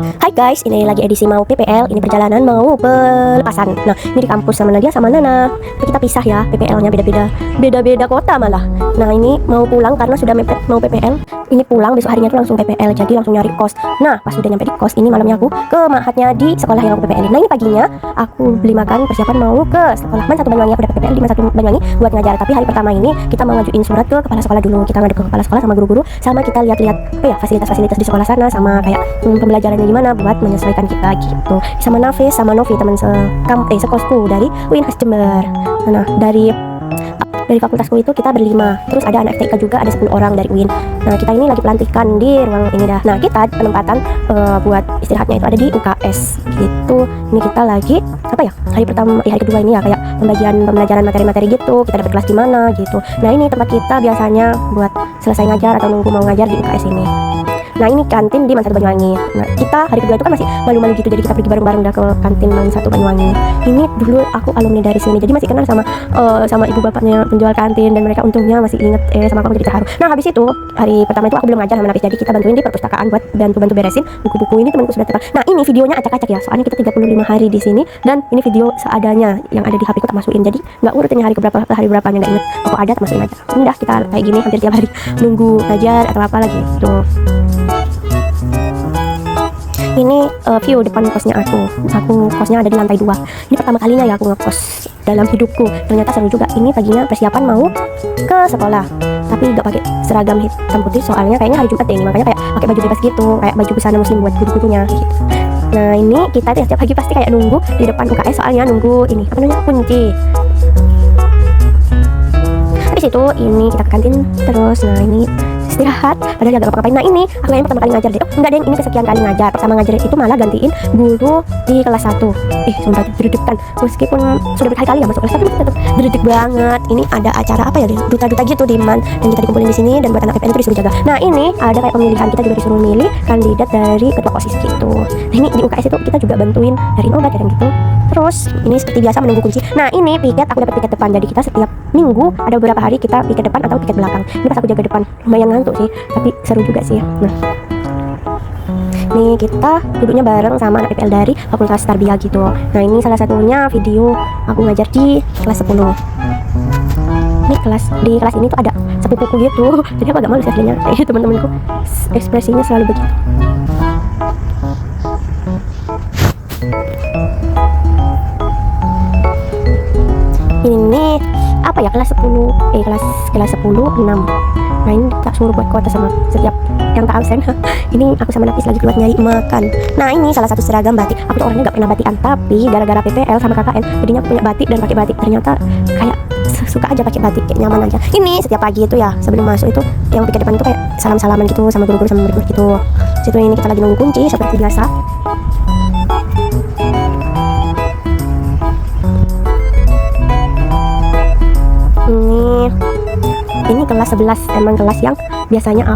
Hai guys, ini lagi edisi mau PPL. Ini perjalanan mau pelepasan. Nah, ini di kampus sama Nadia sama Nana. Tapi kita pisah ya, PPL-nya beda-beda kota malah. Nah, ini mau pulang karena sudah mepet mau PPL. Ini pulang besok harinya tuh langsung PPL, jadi langsung nyari kos. Nah, pas sudah nyampe di kos, ini malamnya aku ke mahatnya di sekolah yang aku PPL. Nah, ini paginya aku beli makan persiapan mau ke sekolah Man 1 Banyuwangi. Aku dapat PPL di Man 1 Banyuwangi buat ngajar. Tapi hari pertama ini kita mau ngajuin surat ke kepala sekolah dulu. Kita ngadu ke kepala sekolah sama guru-guru, sama kita lihat-lihat apa ya fasilitas-fasilitas di sekolah sana, sama kayak pembelajarannya gimana buat menyesuaikan kita gitu. Sama Nafis sama Novi teman sekosku dari UIN Jember. Nah, dari fakultasku itu kita berlima, terus ada anak FTIK juga, ada 10 orang dari UIN. Nah, kita ini lagi pelantikan di ruang ini dah. Nah, kita penempatan buat istirahatnya itu ada di UKS gitu. Ini kita lagi apa ya, hari pertama hari kedua ini ya, kayak pembelajaran materi-materi gitu, kita dapat kelas di mana gitu. Nah, ini tempat kita biasanya buat selesai ngajar atau nunggu mau ngajar di UKS ini. Nah, ini kantin di Man 1 Banyuwangi. Nah, kita hari kedua itu kan masih malu-malu gitu, jadi kita pergi bareng-bareng dah ke kantin Man 1 Banyuwangi. Ini dulu aku alumni dari sini, jadi masih kenal sama ibu bapaknya penjual kantin, dan mereka untungnya masih inget sama aku, jadi terharu. Nah, habis itu hari pertama itu aku belum ngajar sama Nafis, jadi kita bantuin di perpustakaan buat bantu beresin buku-buku. Ini temanku sudah terang. Nah, ini videonya acak-acak ya, soalnya kita 35 hari di sini, dan ini video seadanya yang ada di HP ku tak masukin, jadi nggak ngurutin hari berapanya, nggak inget. Aku ada tak masukin aja. Ini dah kita kayak gini hampir tiap hari nunggu ngajar atau apa lagi tuh. Ini view depan kosnya aku kosnya ada di lantai 2. Ini pertama kalinya ya aku ngekos dalam hidupku, ternyata seru juga. Ini paginya persiapan mau ke sekolah, tapi gak pakai seragam hitam putih soalnya kayaknya hari Jumat deh ini, makanya kayak pakai baju bebas gitu, kayak baju busana muslim buat guru-gurunya gitu. Nah, ini kita setiap pagi pasti kayak nunggu di depan UKS, soalnya nunggu ini apa namanya, kunci. Habis itu ini kita ke kantin terus. Nah, ini istirahat, padahal gak ngapa-ngapain. Nah, ini aku yang pertama kali ngajar deh. Oh enggak deh, ini kesekian kali ngajar. Pertama ngajar itu malah gantiin guru di kelas 1. Sumpah berdeg-degan, meskipun sudah berkali-kali ya masuk kelas, tapi tetap berdeg banget. Ini ada acara apa ya, duta-duta gitu di Man, dan kita dikumpulin di sini, dan buat anak PPN itu disuruh jaga. Nah, ini ada kayak pemilihan, kita juga disuruh milih kandidat dari ketua OSIS gitu. Nah, ini di UKS itu kita juga bantuin dari obat dan gitu. Terus ini seperti biasa menunggu kunci. Nah, ini piket, aku dapat piket depan, jadi kita setiap minggu ada beberapa hari kita piket depan atau piket belakang. Ini pas aku jaga depan lumayan ngantuk sih, tapi seru juga sih. Nah, nih kita duduknya bareng sama anak PPL dari Fakultas Tarbiyah gitu. Nah, ini salah satunya video aku ngajar di kelas 10. Ini di kelas ini tuh ada sepupuku gitu, jadi aku agak malu sih aslinya. Teman-temanku ekspresinya selalu begitu. Ini apa ya, kelas 10 kelas 10 6. Nah, ini tak suruh buat kuota sama setiap yang tak absen. Ini aku sama Nafis lagi keluar nyari makan. Nah, ini salah satu seragam batik. Aku tuh orangnya gak pernah batikan, tapi gara-gara PPL sama KKN jadinya aku punya batik dan pakai batik. Ternyata kayak suka aja pakai batik, kayak nyaman aja. Ini setiap pagi itu ya, sebelum masuk itu yang piket depan itu kayak salam-salaman gitu sama guru-guru sama murid gitu. Situ ini kita lagi nunggu kunci seperti biasa. Ini kelas 11, emang kelas yang biasanya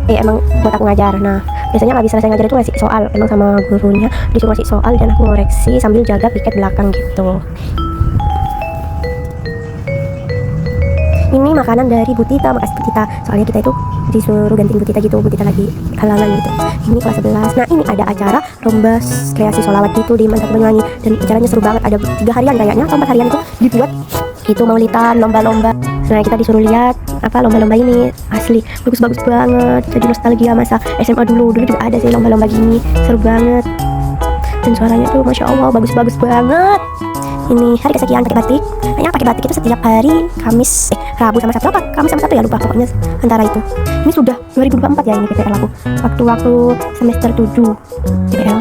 emang buat aku ngajar. Nah, biasanya habis selesai ngajar itu ngasih soal, emang sama gurunya disuruh ngasih soal, dan aku ngoreksi sambil jaga piket belakang gitu. Ini makanan dari Bu Tita, makasih Bu Tita, soalnya kita itu disuruh gantiin Bu Tita gitu, Bu Tita lagi halangan gitu. Ini kelas 11. Nah, ini ada acara lomba kreasi sholawat gitu di Man 1 Banyuwangi, dan acaranya seru banget, ada 3 harian kayaknya atau 4 harian itu dibuat itu maulidan, lomba-lomba. Nah, kita disuruh lihat apa lomba-lomba ini, asli bagus-bagus banget, jadi nostalgia masa SMA dulu juga ada sih lomba-lomba gini, seru banget, dan suaranya tuh masya Allah bagus-bagus banget. Ini hari kesekian pakai batik. Kayaknya pakai batik itu setiap hari Rabu sama Sabtu, apa Kamis sama Sabtu ya, lupa, pokoknya antara itu. Ini sudah 2024 ya, ini PPL aku waktu semester 7 PPL.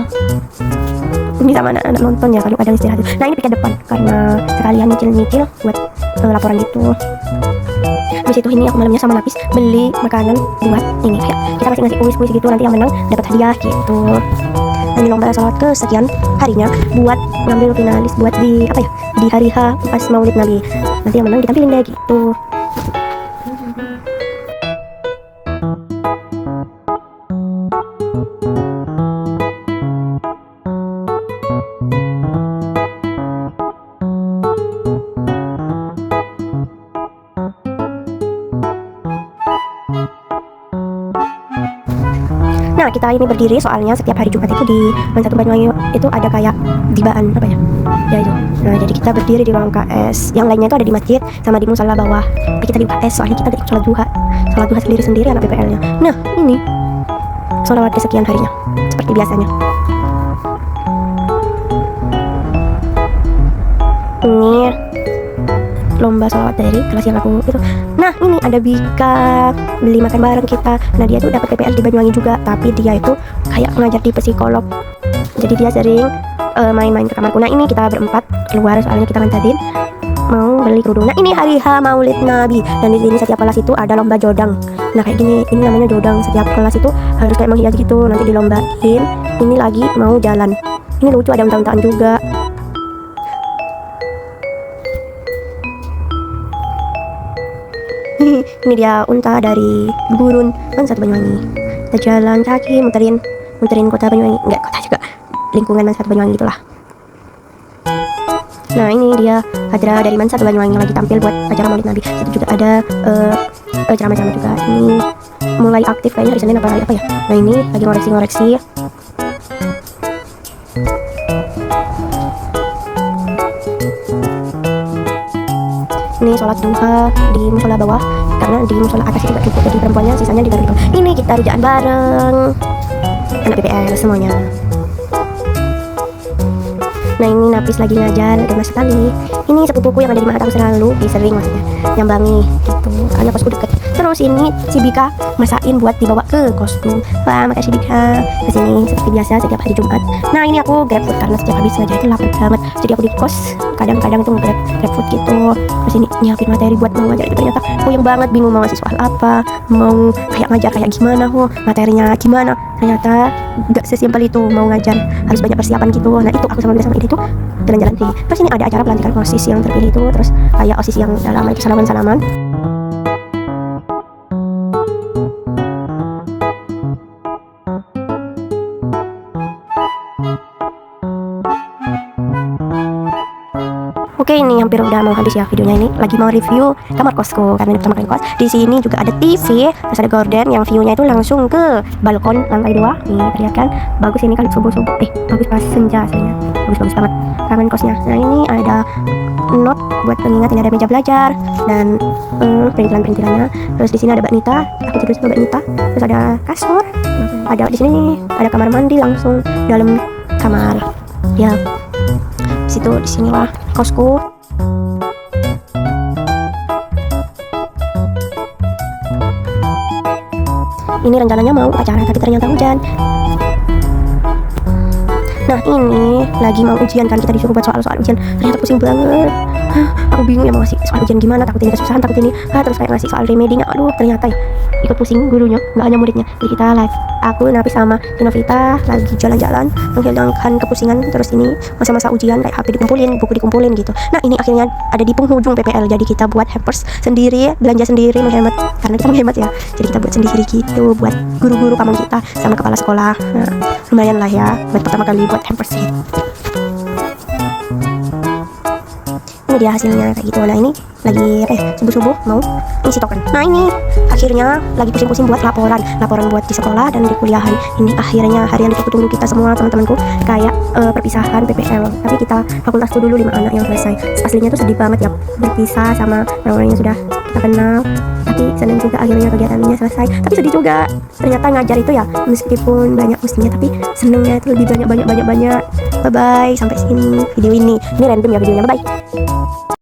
Ini sama anak-anak nonton ya kalau kadang istirahat. Nah, ini piket depan karena sekalian nyicil-nyicil buat laporan gitu. Habis itu ini aku malamnya sama Nafis beli makanan buat ini, kayak kita masih ngasih kuis-kuis gitu, nanti yang menang dapat hadiah gitu. Ini lomba salawat kesekian harinya buat ngambil finalis buat di apa ya, di hari H pas Maulid Nabi. Nanti yang menang ditampilin deh gitu. Nah, kita ini berdiri soalnya setiap hari Jumat itu di Man 1 Banyuwangi itu ada kayak dibaan apa ya? Ya itu. Nah, jadi kita berdiri di ruang UKS. Yang lainnya itu ada di masjid sama di musala bawah. Tapi kita di UKS soalnya kita ikut sholat duha. Sholat duha sendiri-sendiri anak PPL-nya. Nah, ini sholawat kesekian harinya seperti biasanya. Ini lomba sholawat dari kelas yang aku itu. Nah, ini ada Bika beli makan bareng kita. Nah, dia tuh dapat PPL di Banyuwangi juga, tapi dia itu kayak ngajar di psikolog. Jadi dia sering main-main ke kamarku. Nah, ini kita berempat keluar soalnya kita nganterin mau beli kerudung. Nah, ini hari H Maulid Nabi dan di sini setiap kelas itu ada lomba jodang. Nah, kayak gini, ini namanya jodang. Setiap kelas itu harus kayak menghias gitu, nanti dilombain. Ini lagi mau jalan. Ini lucu, ada unta-untaan juga. Ini dia unta dari Gurun Man 1 Banyuwangi. Kita jalan kaki muterin kota Banyuwangi, enggak kota juga, lingkungan Man 1 Banyuwangi gitulah. Nah, ini dia Hadra dari Man 1 Banyuwangi lagi tampil buat acara Maulid Nabi. Situ juga ada ceramah-ceramah juga. Ini mulai aktif kayaknya hari Senin apa ya. Nah, ini lagi ngoreksi-ngoreksi. Ini sholat duha di musola bawah karena di musola atas itu gak cukup, jadi perempuannya sisanya di dalam itu. Ini kita rujaan bareng anak PPL semuanya. Nah, ini Napis lagi ngajar, gemes sekali. Ini sepupuku yang ada di Mahat, aku selalu sering maksudnya nyambangi gitu karena kosku deket. Terus ini si Bika masakin buat dibawa ke kosku. Wah, makasih Bika. Kesini seperti biasa setiap hari Jumat. Nah, ini aku grab food karena setiap habis ngajar itu lapar banget. Jadi aku di kos kadang-kadang itu grab food gitu. Terus ini nyiapin materi buat mau ngajar itu ternyata puyeng banget, bingung mau ngasih soal apa, mau kayak ngajar kayak gimana, materinya gimana. Ternyata gak sesimpel itu mau ngajar, harus banyak persiapan gitu. Nah, itu aku sama ide itu jalan-jalan sih. Terus ini ada acara pelantikan OSIS yang terpilih itu, terus kayak OSIS yang udah lama itu salaman-salaman. Oke, ini hampir udah mau habis ya videonya. Ini lagi mau review kamar kosku karena ini pertama kali kos. Di sini juga ada TV, terus ada gorden yang view-nya itu langsung ke balkon lantai 2. Nih, terlihat kan? Bagus ini kalau subuh-subuh. Bagus pas senja aslinya. Bagus banget taman kosnya. Nah, ini ada note buat pengingat, ini ada meja belajar dan perintilan-perintilannya. Terus di sini ada baknita, aku tidur sama baknita. Terus ada kasur. Ada di sini ada kamar mandi langsung dalam kamar. Ya. Situ di sinilah kosku. Ini rencananya mau acara tapi ternyata hujan. Nah, ini lagi mau ujian kan, kita disuruh buat soal-soal ujian. Ternyata pusing banget. Aku bingung ya mau ngasih soal ujian gimana, takut ini kesusahan, takut ini terus kayak ngasih soal remedinya. Aduh, ternyata ya ikut pusing gurunya, nggak hanya muridnya. Jadi kita live, aku Napis sama Novita lagi jalan-jalan menghilangkan kepusingan. Terus ini masa-masa ujian kayak HP dikumpulin, buku dikumpulin gitu. Nah, ini akhirnya ada di penghujung PPL, jadi kita buat hampers sendiri, belanja sendiri, menghemat karena kita menghemat ya. Jadi kita buat sendiri gitu buat guru-guru kampung kita sama kepala sekolah. Nah, lumayan lah ya buat pertama kali buat hampers sih. Ini dia hasilnya kayak gitu. Nah, ini lagi subuh-subuh mau isi token. Nah, ini akhirnya lagi pusing-pusing buat laporan buat di sekolah dan di kuliahan. Ini akhirnya hari yang ditunggu kita semua teman-temanku, kayak perpisahan PPL. Tapi kita fakultasku dulu 5 anak yang selesai. Aslinya tuh sedih banget ya berpisah sama orang-orang yang sudah kita kenal. Tapi senang juga akhirnya kegiatannya selesai. Tapi sedih juga. Ternyata ngajar itu ya meskipun banyak mestinya, tapi senangnya itu lebih banyak. Bye bye, sampai sini video ini. Ini random ya videonya. Bye bye.